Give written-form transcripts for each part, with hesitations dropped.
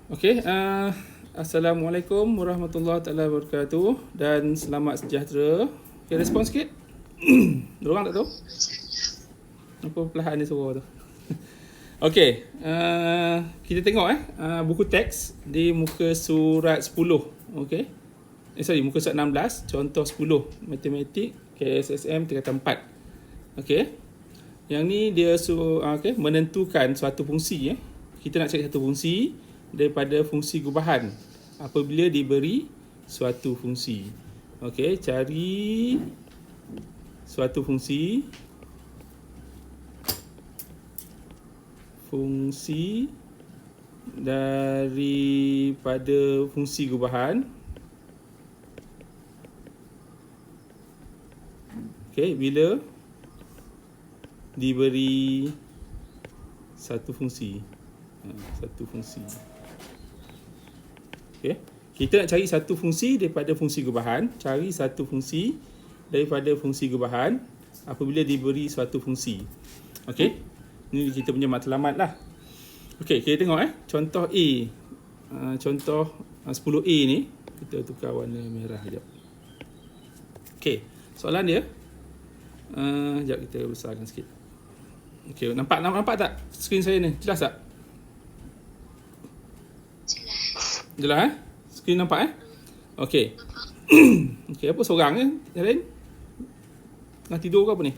Okey, Assalamualaikum warahmatullahi taala wabarakatuh dan selamat sejahtera. Okey, respon sikit. Diorang tak tahu? Apa perlahan dia suara tu? Okey, kita tengok buku teks di muka surat 10. Okey. Muka surat 16, contoh 10, matematik KSSM tingkatan 4. Okey. Yang ni dia menentukan suatu fungsi. Kita nak cari satu fungsi daripada fungsi gubahan apabila diberi suatu fungsi. Okey, cari suatu fungsi daripada fungsi gubahan. Okey, bila diberi satu fungsi. Okey, kita nak cari satu fungsi daripada fungsi gubahan. Cari satu fungsi daripada fungsi gubahan apabila diberi suatu fungsi. Okey, ini kita punya matlamat lah. Okey, kita tengok contoh A. Contoh 10A ni, kita tukar warna merah sekejap. Okey, soalan dia. Sekejap kita besarkan sikit. Okey, nampak tak skrin saya ni? Jelas tak? Jelas Skrin nampak Okey. Okey, apa seorang Helen? Tengah tidur ke apa ni?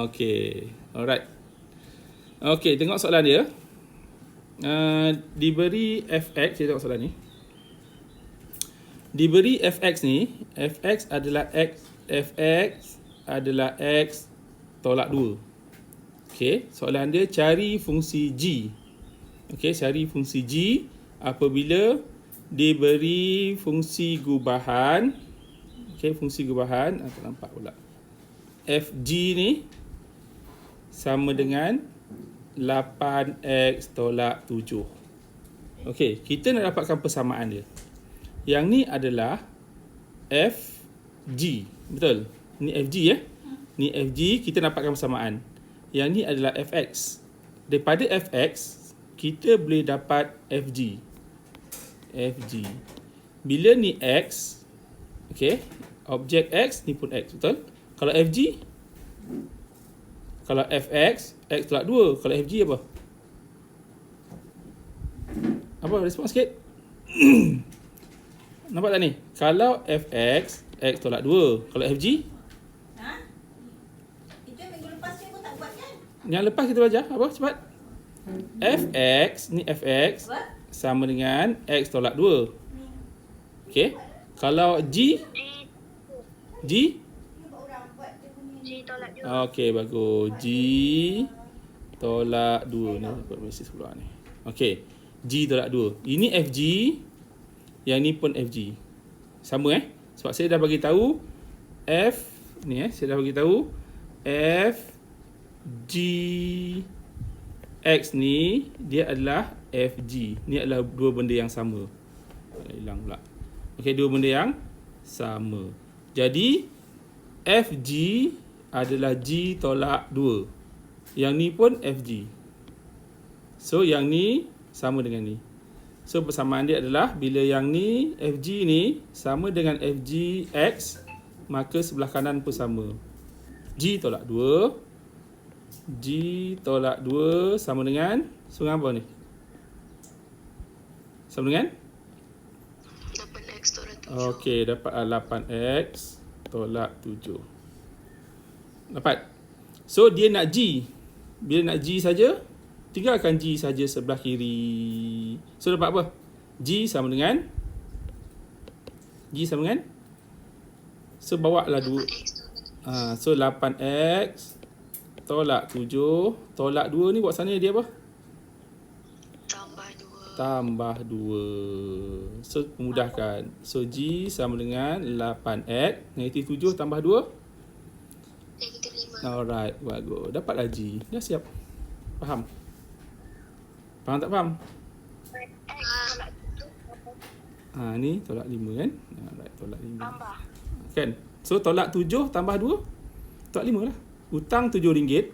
Okey. Alright. Okey, tengok soalan dia. Diberi fx, kita tengok soalan ni. Diberi fx ni, fx adalah x tolak 2. Okey, soalan dia cari fungsi g. Okey, cari fungsi g apabila diberi fungsi gubahan. Okey, fungsi gubahan, tak nampak pula. Fg ni sama dengan 8x tolak 7. Okey, kita nak dapatkan persamaan dia. Yang ni adalah Fg. Betul? Ni Fg Ni Fg, kita dapatkan persamaan. Yang ni adalah Fx. Daripada Fx, kita boleh dapat Fg. Bila ni X, okey, objek X ni pun X, betul? Kalau Fg, kalau Fx, X tolak 2. Kalau Fg apa? Apa? Respon sikit. Nampak tak ni? Kalau Fx, X tolak 2. Kalau Fg? Itu minggu lepas saya pun tak buat kan? Yang lepas kita belajar, apa? Cepat. Fx, ni Fx sama dengan X tolak 2. Okey. Kalau G tolak 2. okey, bagus. G tolak 2 ni buat mesej keluar ni. Okey. G tolak 2. Ini Fg, yang ni pun Fg. Sama sebab saya dah bagi tahu F ni saya dah bagi tahu Fg X ni dia adalah Fg. Ni adalah dua benda yang sama. Hilang pula. Okey, dua benda yang sama. Jadi Fg adalah G tolak 2. Yang ni pun Fg. So yang ni sama dengan ni. So persamaan dia adalah bila yang ni Fg ni sama dengan Fg X, maka sebelah kanan pun sama. G tolak 2. G tolak 2 sama dengan apa ni? Sama dengan 8x tolak 7. okey, dapat 8x tolak 7. Dapat. So dia nak G. Bila nak G saja, tinggalkan G saja sebelah kiri. So dapat apa? G sama dengan so bawa lah 2. So 8x tolak 7. Tolak 2 ni buat sana dia apa? Tambah 2. So memudahkan. So G sama dengan 8x. Negatif 7 tambah 2. Negatif 5. Alright, bagus. Dapatlah G. Dah siap. Faham? Faham tak faham? Ni tolak 5 kan? Alright, tolak 5. Tambah. Kan? So tolak 7 tambah 2. Tolak 5 lah. Hutang RM7.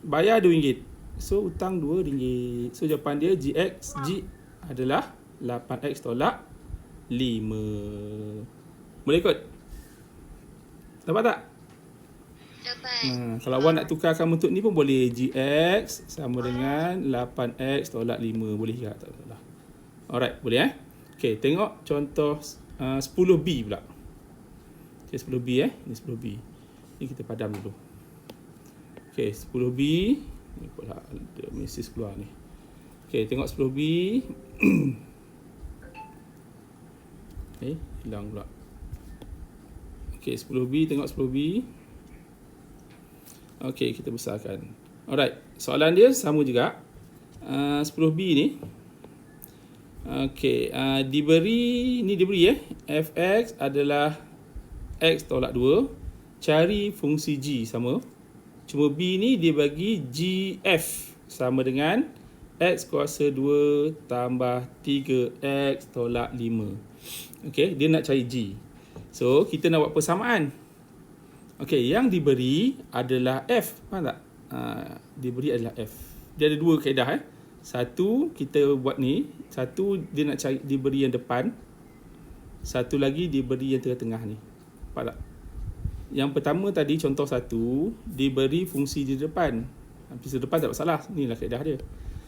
Bayar RM2. So hutang RM2. So jawapan dia G adalah 8X tolak 5. Boleh ikut? Dapat tak? Dapat. Kalau awak nak tukarkan bentuk ni pun boleh. GX sama dengan 8X tolak 5. Boleh juga, tak salah. Alright, boleh Okay, tengok contoh 10B pula. Okay, 10B Ni 10B. Ni kita padam dulu. Okay, 10B. Ni pula ada mesej keluar ni. Okay, tengok 10B. Hilang pula. Okay, 10B. Tengok 10B. Okay, kita besarkan. Alright, soalan dia sama juga. 10B ni. Okay, diberi fx adalah x tolak 2. Cari fungsi g sama. Cuma b ni dia bagi gf sama dengan x kuasa 2 tambah 3x tolak 5. Okay, dia nak cari g. So, kita nak buat persamaan. Okay, yang diberi adalah f. Faham tak? Diberi adalah f. Dia ada dua kaedah. Satu, kita buat ni. Satu, dia nak cari diberi yang depan. Satu lagi, diberi yang tengah-tengah ni. Nampak tak? Yang pertama tadi, contoh satu, diberi fungsi di depan. Fungsi depan tak masalah. Inilah kaedah dia.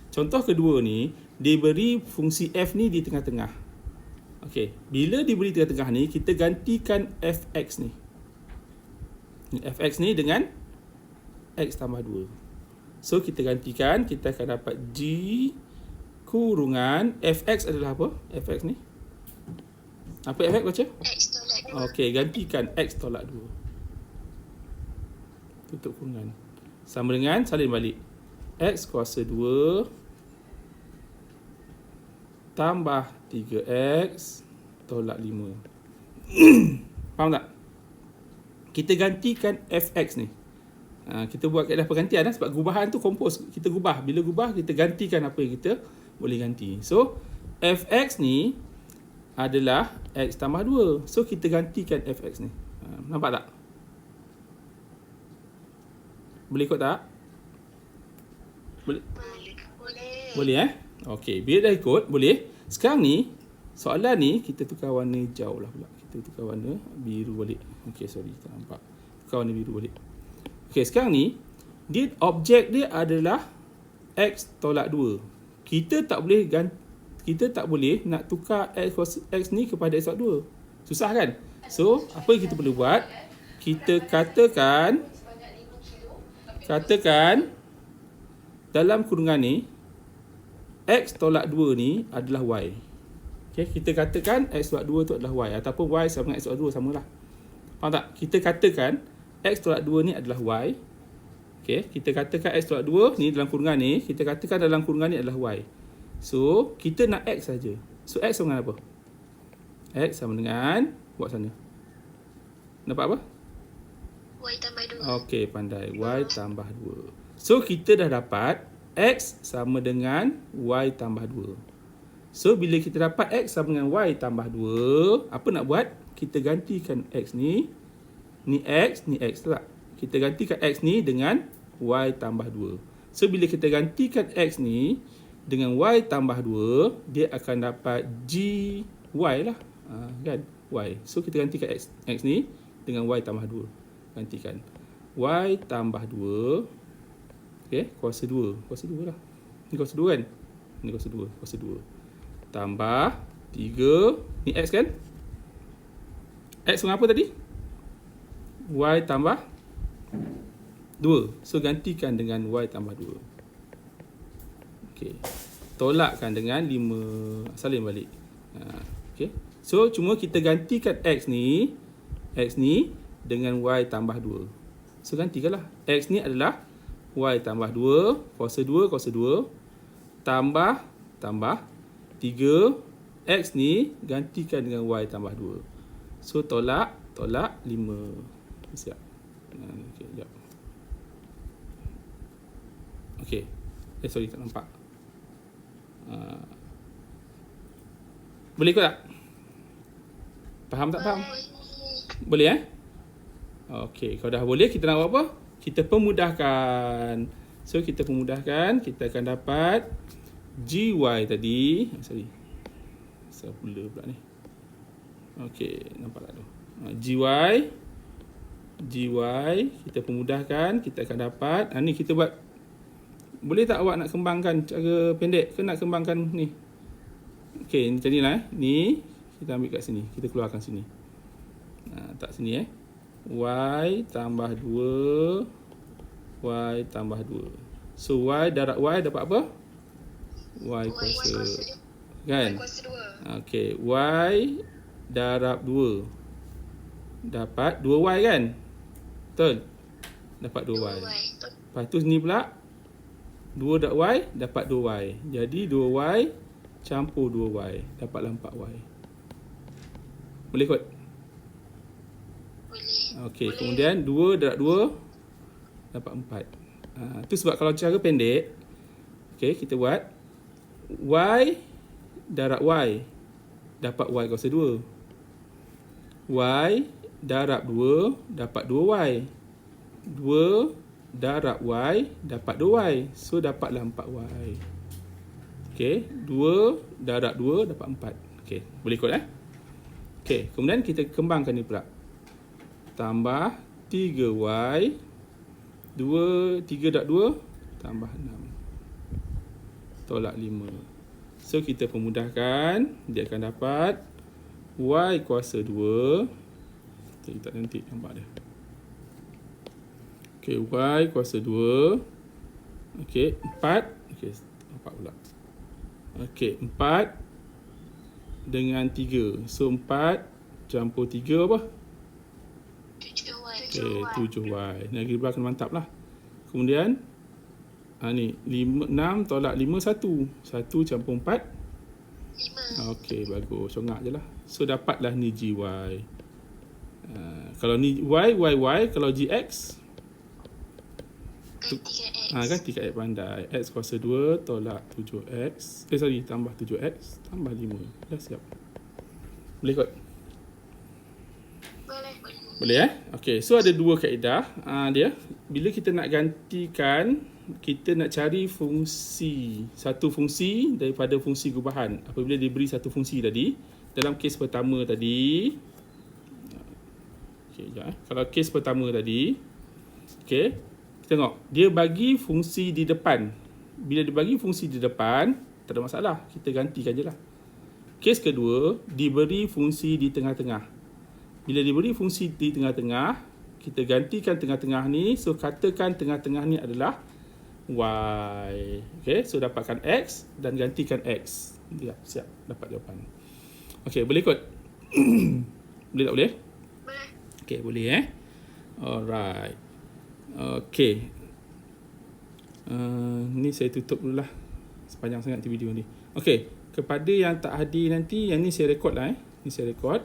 Contoh kedua ni, diberi fungsi f ni di tengah-tengah. Okay, bila diberi tengah-tengah ni, kita gantikan fx ni. Fx ni dengan x tambah 2. So, kita gantikan, kita akan dapat G kurungan fx adalah apa? Fx ni. Apa fx baca? X tolak 2. Okey, gantikan x tolak 2. Tutup kurungan. Sama dengan salin balik. X kuasa 2 tambah 3x tolak 5. Faham tak? Kita gantikan fx ni. Kita buat kaedah pergantian sebab gubahan tu kompos. Kita gubah. Bila gubah, kita gantikan apa yang kita boleh ganti. So, fx ni adalah x tambah 2. So, kita gantikan fx ni. Nampak tak? Boleh ikut tak? Boleh? Boleh Okey, bila dah ikut, boleh. Sekarang ni, soalan ni, kita tukar warna hijau lah pula. Kita tukar warna biru balik. Okey, sorry, tak nampak. Tukar warna biru balik. Okey, sekarang ni, objek dia adalah x tolak 2. Kita tak boleh nak tukar x ni kepada x tolak 2. Susah kan? So, apa yang kita perlu buat? Kita katakan dalam kurungan ni, x tolak 2 ni adalah y. Okay, kita katakan x tolak 2 tu adalah y. Ataupun y sama dengan x tolak 2 samalah. Faham tak? Kita katakan x tolak 2 ni adalah y. Okay, kita katakan x tolak 2 ni dalam kurungan ni. Kita katakan dalam kurungan ni adalah y. So, kita nak x saja. So, x sama dengan apa? X sama dengan, buat sana. Nampak apa? Y tambah 2. Okey, pandai. Y tambah 2. So, kita dah dapat x sama dengan y tambah 2. So, bila kita dapat x sama dengan y tambah 2, apa nak buat? Kita gantikan x ni. Ni x tak? Kita gantikan x ni dengan y tambah 2. So, bila kita gantikan x ni dengan y tambah 2, dia akan dapat gy lah. Kan? Y. So, kita gantikan x ni dengan y tambah 2. Gantikan. Y tambah 2. Okay, kuasa 2. Kuasa 2 lah. Ni kuasa 2 kan? Ni kuasa 2. Kuasa 2. Tambah 3. Ni x kan? X dengan apa tadi? Y tambah 2. So, gantikan dengan y tambah 2. Okay. Tolakkan dengan 5. Salin balik. Okay. So, cuma kita gantikan x ni dengan y tambah 2. So, gantikanlah. X ni adalah y tambah 2. Kuasa 2. Tambah 3. X ni gantikan dengan y tambah 2. So, tolak 5. Siap. Okay, sekejap. Okay. Sorry, tak nampak. Boleh ikut tak? Faham tak faham? Boleh Okay, kalau dah boleh, kita nak buat apa? Kita pemudahkan. So kita pemudahkan, kita akan dapat GY tadi. Sorry. Saya pula pula ni. Okey, nampak tak tu? GY kita pemudahkan, kita akan dapat. Ni kita buat. Boleh tak awak nak kembangkan cara pendek ke nak kembangkan ni? Okey, ni tadilah ni kita ambil kat sini, kita keluarkan sini. Tak sini Y tambah 2 Y tambah 2. So Y darab Y dapat apa? Y kuasa kan? Okey, Y darab 2 dapat 2Y kan? Betul? Dapat 2Y. Lepas tu sini pula 2 darab Y dapat 2Y. Jadi 2Y campur 2Y dapatlah 4Y. Boleh kot? Okey, kemudian 2 darab 2 dapat 4. Tu sebab kalau cara pendek, okey, kita buat Y darab Y dapat Y kuasa 2. Y darab 2 dapat 2Y. 2 darab Y dapat 2Y. So dapatlah 4Y. Okey, 2 darab 2 dapat 4. Okey, boleh kot Okey, kemudian kita kembangkan ni pula. Tambah 3Y 3 darab 2 tambah 6 tolak 5. So kita pemudahkan, dia akan dapat Y kuasa 2. Okay, tak nanti nampak dia. Okay, Y kuasa 2. Okay, 4. Okay, nampak pula. Okay, 4 dengan 3. So 4 campur 3 apa? 7Y. Negeri belakang mantap lah. Kemudian ni 6 tolak 5 1. 1 campur 4 5. Okey, bagus. Congak je lah. So dapatlah ni GY. Kalau ni Y. Kalau GX kan 3X pandai. X kuasa 2 tolak 7X. Tambah 7X tambah 5. Dah siap. Boleh kot? Boleh Okey, so ada dua kaedah dia. Bila kita nak gantikan, kita nak cari satu fungsi daripada fungsi gubahan. Apabila diberi satu fungsi tadi, dalam kes pertama tadi. Okey, kalau kes pertama tadi, okey, kita tengok dia bagi fungsi di depan. Bila dia bagi fungsi di depan, tak ada masalah, kita gantikan je lah. Kes kedua, diberi fungsi di tengah-tengah. Bila diberi fungsi di tengah-tengah, kita gantikan tengah-tengah ni. So katakan tengah-tengah ni adalah Y. Okay, so dapatkan X dan gantikan X. Siap, dapat jawapan. Okay, boleh kot? Boleh tak boleh? Boleh. Okay, boleh Alright. Okay. Ni saya tutup dulu lah. Sepanjang sangat video ni. Okay, kepada yang tak hadir nanti, yang ni saya rekod lah Ni saya rekod.